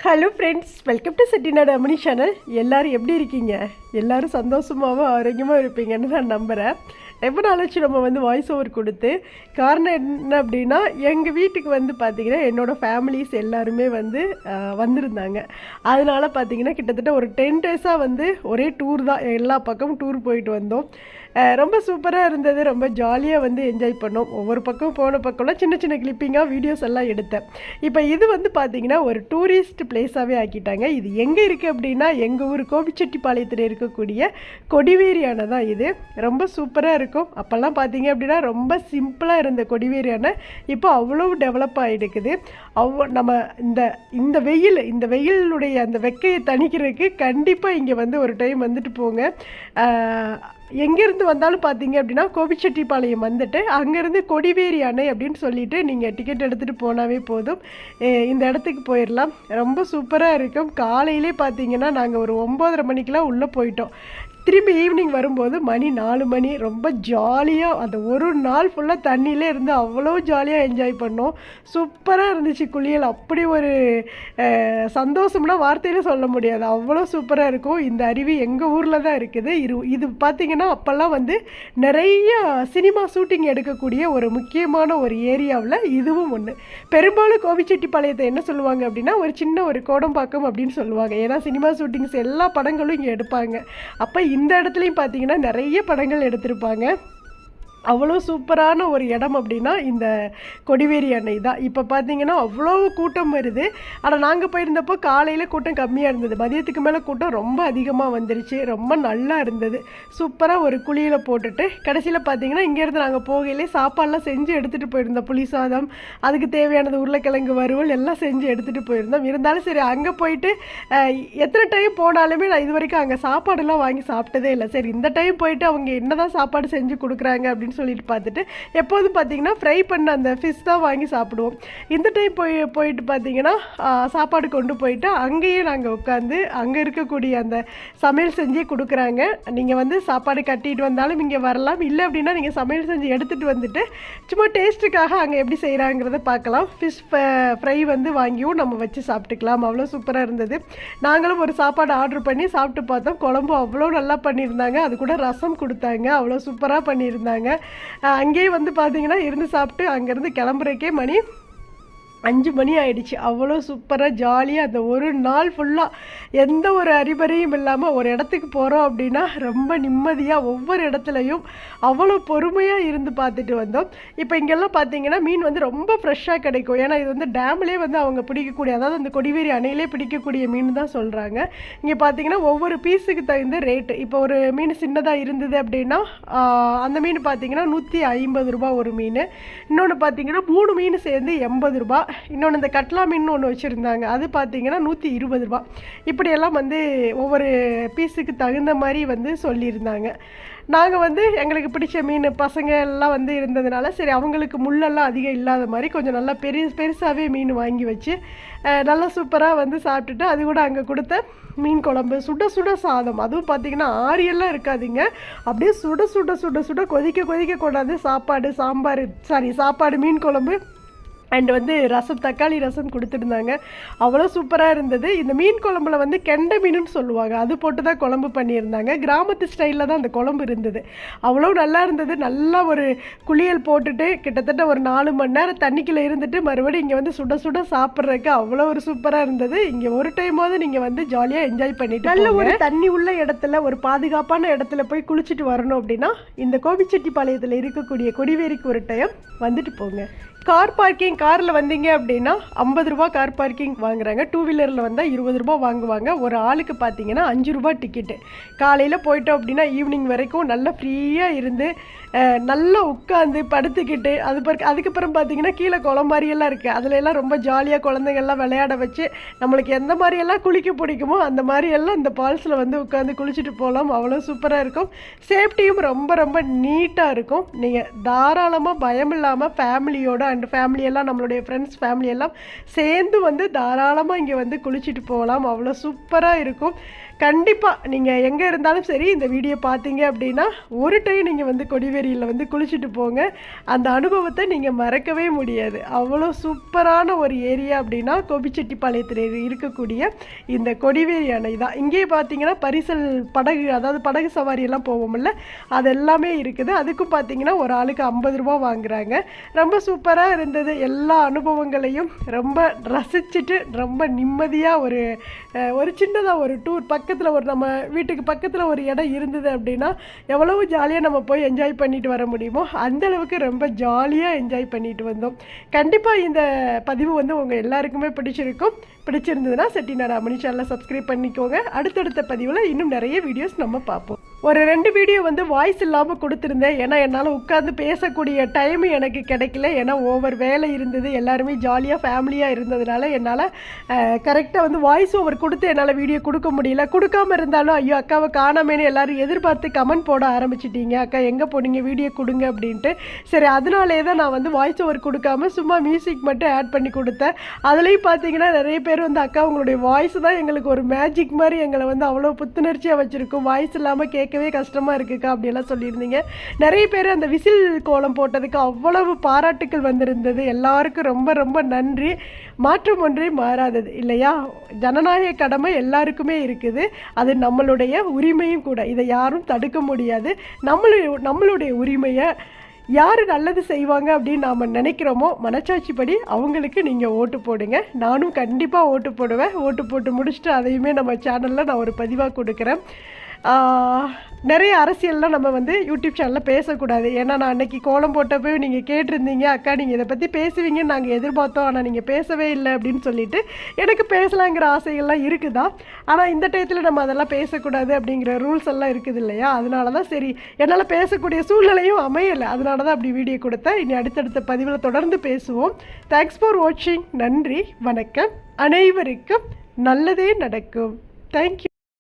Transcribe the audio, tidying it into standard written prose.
Hello friends, welcome to Chettinad அம்மணி channel. எல்லோரும் எப்படி இருக்கீங்க? எல்லோரும் சந்தோஷமாகவும் ஆரோக்கியமாக இருப்பீங்கன்னு நான் நம்புகிறேன். ரொம்ப நாளாச்சு நம்ம வாய்ஸ் ஓவர் கொடுத்து. காரணம் என்ன அப்படின்னா, எங்கள் வீட்டுக்கு பார்த்திங்கன்னா என்னோடய ஃபேமிலிஸ் எல்லாருமே வந்திருந்தாங்க. அதனால் பார்த்திங்கன்னா கிட்டத்தட்ட ஒரு 10 டேஸாக ஒரே டூர் தான். எல்லா பக்கமும் டூர் போயிட்டு வந்தோம். ரொம்ப சூப்பராக இருந்தது. ரொம்ப ஜாலியாக என்ஜாய் பண்ணோம். ஒவ்வொரு பக்கம் போன பக்கம்லாம் சின்ன சின்ன கிளிப்பிங்காக வீடியோஸ் எல்லாம் எடுத்தேன். இப்போ இது பார்த்திங்கன்னா ஒரு டூரிஸ்ட் பிளேஸாகவே ஆக்கிட்டாங்க. இது எங்கே இருக்குது அப்படின்னா, எங்கள் ஊர் கோபிச்செட்டிப்பாளையத்தில் இருக்கக்கூடிய கொடிவேரி அணை தான் இது. ரொம்ப சூப்பராக இருக்கும். அப்போல்லாம் பார்த்திங்க அப்படின்னா ரொம்ப சிம்பிளாக இருந்த கொடிவேரி அணை இப்போ அவ்வளோ டெவலப் ஆகிடுக்குது. நம்ம இந்த வெயிலுடைய அந்த வெக்கையை தணிக்கிறதுக்கு கண்டிப்பாக இங்கே ஒரு டைம் வந்துட்டு போங்க. எங்கேருந்து வந்தாலும் பார்த்தீங்க அப்படின்னா கோபிச்செட்டிப்பாளையம் அங்கேருந்து கொடிவேரி அணை அப்படின்னு சொல்லிட்டு நீங்கள் டிக்கெட் எடுத்துகிட்டு போனாவே போதும். இந்த இடத்துக்கு போயிடலாம். ரொம்ப சூப்பராக இருக்கும். காலையிலே பார்த்தீங்கன்னா நாங்கள் ஒரு 9:30 மணிக்கெலாம் உள்ளே போயிட்டோம். திரும்பி ஈவினிங் வரும்போது மணி 4 மணி. ரொம்ப ஜாலியாக அந்த ஒரு நாள் ஃபுல்லாக தண்ணியிலே இருந்து அவ்வளோ ஜாலியாக என்ஜாய் பண்ணோம். சூப்பராக இருந்துச்சு குளியல். அப்படி ஒரு சந்தோஷம்னா வார்த்தையில் சொல்ல முடியாது. அவ்வளோ சூப்பராக இருக்கும். இந்த அருவி எங்கள் ஊரில் தான் இருக்குது. இது பார்த்திங்கன்னா அப்போல்லாம் நிறைய சினிமா ஷூட்டிங் எடுக்கக்கூடிய ஒரு முக்கியமான ஒரு ஏரியாவில் இதுவும் ஒன்று. பெரும்பாலும் கோபிச்செட்டிப்பாளையத்தை என்ன சொல்லுவாங்க அப்படின்னா, ஒரு சின்ன ஒரு கோடம்பாக்கம் அப்படின்னு சொல்லுவாங்க. ஏன்னா சினிமா ஷூட்டிங்ஸ் எல்லா படங்களும் இங்கே எடுப்பாங்க. அப்போ இந்த இடத்துலையும் பார்த்தீங்கன்னா நிறைய படங்கள் எடுத்திருப்பாங்க. அவ்வளோ சூப்பரான ஒரு இடம் அப்படின்னா இந்த கொடிவேரி அணை தான். இப்போ பார்த்தீங்கன்னா அவ்வளோ கூட்டம் வருது. ஆனால் நாங்கள் போயிருந்தப்போ காலையில் கூட்டம் கம்மியாக இருந்தது. மதியத்துக்கு மேலே கூட்டம் ரொம்ப அதிகமாக வந்துருச்சு. ரொம்ப நல்லா இருந்தது. சூப்பராக ஒரு குழியில் போட்டுட்டு கடைசியில் பார்த்தீங்கன்னா இங்கேருந்து நாங்கள் போகையிலே சாப்பாடெலாம் செஞ்சு எடுத்துகிட்டு போயிருந்தோம். புளி சாதம், அதுக்கு தேவையானது உருளைக்கிழங்கு வறுவல் எல்லாம் செஞ்சு எடுத்துகிட்டு போயிருந்தோம். இருந்தாலும் சரி, அங்கே போயிட்டு எத்தனை டைம் போனாலுமே நான் இது வரைக்கும் அங்கே சாப்பாடெல்லாம் வாங்கி சாப்பிட்டதே இல்லை. சரி, இந்த டைம் போயிட்டு அவங்க என்ன தான் சாப்பாடு செஞ்சு கொடுக்குறாங்க அப்படின்னு சொல்லிட்டு பார்த்துட்டு எப்போதும் பார்த்தீங்கன்னா ஃப்ரை பண்ண அந்த ஃபிஷ் தான் வாங்கி சாப்பிடுவோம். இந்த டைம் போயிட்டு பார்த்தீங்கன்னா சாப்பாடு கொண்டு போயிட்டு அங்கேயே நாங்கள் உட்காந்து அங்கே இருக்கக்கூடிய அந்த சமையல் செஞ்சே கொடுக்குறாங்க. நீங்கள் சாப்பாடு கட்டிட்டு வந்தாலும் இங்கே வரலாம். இல்லை அப்படின்னா நீங்கள் சமையல் செஞ்சு எடுத்துகிட்டு வந்துட்டு சும்மா டேஸ்ட்டுக்காக அங்கே எப்படி செய்கிறாங்கிறத பார்க்கலாம். ஃபிஷ் ஃப்ரை வாங்கியும் நம்ம வச்சு சாப்பிட்டுக்கலாம். அவ்வளோ சூப்பராக இருந்தது. நாங்களும் ஒரு சாப்பாடு ஆர்டர் பண்ணி சாப்பிட்டு பார்த்தோம். குழம்பு அவ்வளோ நல்லா பண்ணியிருந்தாங்க. அது கூட ரசம் கொடுத்தாங்க. அவ்வளோ சூப்பராக பண்ணியிருந்தாங்க. அங்கேயே பார்த்தீங்கன்னா இருந்து சாப்பிட்டு அங்கேருந்து கிளம்புறக்கே மணி 5 மணி ஆயிடுச்சு. அவ்வளோ சூப்பராக ஜாலியாக அந்த ஒரு நாள் ஃபுல்லாக எந்த ஒரு அறிபறியும் இல்லாமல் ஒரு இடத்துக்கு போகிறோம் அப்படின்னா ரொம்ப நிம்மதியாக ஒவ்வொரு இடத்துலையும் அவ்வளோ பொறுமையாக இருந்து பார்த்துட்டு வந்தோம். இப்போ இங்கெல்லாம் பார்த்தீங்கன்னா மீன் ரொம்ப ஃப்ரெஷ்ஷாக கிடைக்கும். ஏன்னா இது டேம்லேயே அவங்க பிடிக்கக்கூடிய, அதாவது அந்த கொடிவேரி அணையிலே பிடிக்கக்கூடிய மீன் தான் சொல்கிறாங்க. இங்கே பார்த்தீங்கன்னா ஒவ்வொரு பீஸுக்கு தகுந்த ரேட்டு. இப்போ ஒரு மீன் சின்னதாக இருந்தது அப்படின்னா அந்த மீன் பார்த்தீங்கன்னா 150 ரூபா ஒரு மீன். இன்னொன்று பார்த்தீங்கன்னா 3 மீன் சேர்ந்து 80 ரூபா. இன்னொன்று இந்த கட்லா மீன் ஒன்று வச்சுருந்தாங்க. அது பார்த்தீங்கன்னா 120 ரூபா. இப்படியெல்லாம் ஒவ்வொரு பீஸுக்கு தகுந்த மாதிரி சொல்லியிருந்தாங்க. நாங்கள் எங்களுக்கு பிடிச்ச மீன் பசங்க எல்லாம் இருந்ததுனால சரி, அவங்களுக்கு முள்ளெல்லாம் அதிகம் இல்லாத மாதிரி கொஞ்சம் நல்லா பெருசாகவே மீன் வாங்கி வச்சு நல்லா சூப்பராக சாப்பிட்டுட்டு, அது கூட அங்கே கொடுத்த மீன் குழம்பு, சுட சுட சாதம். அதுவும் பார்த்திங்கன்னா ஆரியெல்லாம் இருக்காதுங்க. அப்படியே சுட சுட சுட சுட கொதிக்க கொண்டாந்து சாப்பாடு மீன் குழம்பு அண்டு ரசம், தக்காளி ரசம் கொடுத்துருந்தாங்க. அவ்வளோ சூப்பராக இருந்தது. இந்த மீன் குழம்புல கெண்டை மீனுன்னு சொல்லுவாங்க. அது போட்டு தான் குழம்பு பண்ணியிருந்தாங்க. கிராமத்து ஸ்டைலில் தான் அந்த குழம்பு இருந்தது. அவ்வளோ நல்லா இருந்தது. நல்லா ஒரு குளியல் போட்டுட்டு கிட்டத்தட்ட ஒரு 4 மணி நேரம் தண்ணிக்குள்ளே இருந்துட்டு மறுபடியும் இங்கே சுட சுட சாப்பிட்றதுக்கு அவ்வளோ ஒரு சூப்பராக இருந்தது. இங்கே ஒரு டைமாவது நீங்கள் ஜாலியாக என்ஜாய் பண்ணிட்டு நல்ல ஒரு தண்ணி உள்ள இடத்துல, ஒரு பாதுகாப்பான இடத்துல போய் குளிச்சுட்டு வரணும் அப்படின்னா இந்த கோபிச்செட்டிப்பாளையத்தில் இருக்கக்கூடிய கொடிவேரிக்கு ஒரு டைம் வந்துட்டு போங்க. காரில் வந்தீங்க அப்படின்னா 50 ரூபா கார் பார்க்கிங் வாங்குறாங்க. 2 வீலரில் வந்தால் 20 ரூபா வாங்குவாங்க. ஒரு ஆளுக்கு பார்த்தீங்கன்னா 5 ரூபா டிக்கெட்டு. காலையில் போயிட்டோம் அப்படின்னா ஈவினிங் வரைக்கும் நல்லா ஃப்ரீயாக இருந்து நல்லா உட்காந்து படுத்துக்கிட்டு அதுக்கப்புறம் பார்த்தீங்கன்னா கீழே குளம் மாதிரியெல்லாம் இருக்குது. அதிலெல்லாம் ரொம்ப ஜாலியாக குழந்தைங்கள்லாம் விளையாட வச்சு நம்மளுக்கு எந்த மாதிரியெல்லாம் குளிக்க பிடிக்குமோ அந்த மாதிரியெல்லாம் இந்த ஃபால்ஸில் உட்காந்து குளிச்சுட்டு போகலாம். அவ்வளோ சூப்பராக இருக்கும். சேஃப்டியும் ரொம்ப ரொம்ப நீட்டாக இருக்கும். நீங்கள் தாராளமாக பயம் இல்லாமல் ஃபேமிலியோடு அண்ட் ஃபேமிலியெல்லாம் நம்மளுடைய ஃப்ரெண்ட்ஸ் ஃபேமிலியெல்லாம் சேர்ந்து வந்து தாராளமாக இங்கே வந்து குளிச்சுட்டு போகலாம். அவ்வளோ சூப்பராக இருக்கும். கண்டிப்பாக நீங்கள் எங்கே இருந்தாலும் சரி இந்த வீடியோ பார்த்தீங்க அப்படின்னா ஒரு டைம் நீங்கள் வந்து கொடிவேரியில் வந்து குளிச்சுட்டு போங்க. அந்த அனுபவத்தை நீங்கள் மறக்கவே முடியாது. அவ்வளோ சூப்பரான ஒரு ஏரியா அப்படின்னா கோபிச்செட்டிப்பாளையத்தில் இருக்கக்கூடிய இந்த கொடிவேரி அணை தான். இங்கேயே பார்த்தீங்கன்னா பரிசல் படகு, அதாவது படகு சவாரியெல்லாம் போவோம்ல, அது எல்லாமே இருக்குது. அதுக்கும் பார்த்தீங்கன்னா ஒரு ஆளுக்கு 50 ரூபா வாங்குறாங்க. ரொம்ப சூப்பராக இருந்தது. எல்லா அனுபவங்களையும் ரொம்ப ரசிச்சுட்டு ரொம்ப நிம்மதியாக ஒரு சின்னதாக ஒரு டூர், பக்கத்தில் ஒரு நம்ம வீட்டுக்கு பக்கத்தில் ஒரு இடம் இருந்தது அப்படின்னா எவ்வளவு ஜாலியாக நம்ம போய் என்ஜாய் பண்ணிட்டு வர முடியுமோ அந்தளவுக்கு ரொம்ப ஜாலியாக என்ஜாய் பண்ணிட்டு வந்தோம். கண்டிப்பாக இந்த பதிவு வந்து உங்கள் எல்லாருக்குமே பிடிச்சிருக்கும். பிடிச்சிருந்ததுன்னா செட்டிநாடு அம்மணி சேனலை சப்ஸ்கிரைப் பண்ணிக்கோங்க. அடுத்தடுத்த பதிவில் இன்னும் நிறைய வீடியோஸ் நம்ம பார்ப்போம். ஒரு 2 வீடியோ வந்து வாய்ஸ் இல்லாமல் கொடுத்துருந்தேன். ஏன்னா என்னால் உட்காந்து பேசக்கூடிய டைம் எனக்கு கிடைக்கல. ஏன்னா ஓவர் வேலை இருந்தது. எல்லாருமே ஜாலியாக ஃபேமிலியாக இருந்ததுனால என்னால் கரெக்டாக வந்து வாய்ஸ் ஓவர் கொடுத்து என்னால் வீடியோ கொடுக்க முடியல. கொடுக்காமல் இருந்தாலும் ஐயோ அக்காவை காணாமேன்னு எல்லோரும் எதிர்பார்த்து கமெண்ட் போட ஆரம்பிச்சிட்டீங்க. அக்கா எங்கே போனீங்க, வீடியோ கொடுங்க அப்படின்ட்டு. சரி, அதனாலே தான் நான் வந்து வாய்ஸ் ஓவர் கொடுக்காம சும்மா மியூசிக் மட்டும் ஆட் பண்ணி கொடுத்தேன். அதுலேயும் பார்த்தீங்கன்னா நிறைய பேர் வந்து அக்கா உங்களுடைய வாய்ஸ் தான் எங்களுக்கு ஒரு மேஜிக் மாதிரி எங்களை வந்து அவ்வளோ புத்துணர்ச்சியாக வச்சுருக்கும், வாய்ஸ் இல்லாமல் கேட்கவே கஷ்டமாக இருக்குக்கா அப்படியெல்லாம் சொல்லியிருந்தீங்க. நிறைய பேர் அந்த விசில் கோலம் போட்டதுக்கு அவ்வளவு பாராட்டுக்கள் வந்திருந்தது. எல்லாருக்கும் ரொம்ப ரொம்ப நன்றி. மாற்றம் ஒன்றே மாறாதது இல்லையா? ஜனநாயக கடமை எல்லாருக்குமே இருக்குது. அது நம்மளுடைய உரிமையும் கூட. இதை யாரும் தடுக்க முடியாது. நம்மளுடைய உரிமையை யார் நல்லது செய்வாங்க அப்படின்னு நாம் நினைக்கிறோமோ மனச்சாட்சிப்படி அவங்களுக்கு நீங்கள் ஓட்டு போடுங்க. நானும் கண்டிப்பாக ஓட்டு போடுவேன். ஓட்டு போட்டு முடிச்சுட்டு அதையுமே நம்ம சேனலில் நான் ஒரு பதிவாக கொடுக்குறேன். நிறைய அரசியல்லாம் நம்ம வந்து யூடியூப் சேனலில் பேசக்கூடாது. ஏன்னா நான் அன்றைக்கி கோலம் போட்டப்போ நீங்கள் கேட்டிருந்தீங்க, அக்கா நீங்கள் இதை பற்றி பேசுவீங்கன்னு நாங்கள் எதிர்பார்த்தோம், ஆனால் நீங்கள் பேசவே இல்லை அப்படின்னு சொல்லிட்டு எனக்கு பேசலாங்கிற ஆசைகள்லாம் இருக்குதா. ஆனால் இந்த டயத்தில் நம்ம அதெல்லாம் பேசக்கூடாது அப்படிங்கிற ரூல்ஸ் எல்லாம் இருக்குது இல்லையா? அதனால தான் சரி, என்னால் பேசக்கூடிய சூழ்நிலையும் அமையலை. அதனால தான் அப்படி வீடியோ கொடுத்தேன். இனி அடுத்தடுத்த பதிவில் தொடர்ந்து பேசுவோம். தேங்க்ஸ் ஃபார் வாட்சிங். நன்றி, வணக்கம். அனைவருக்கும் நல்லதே நடக்கும். தேங்க்யூ.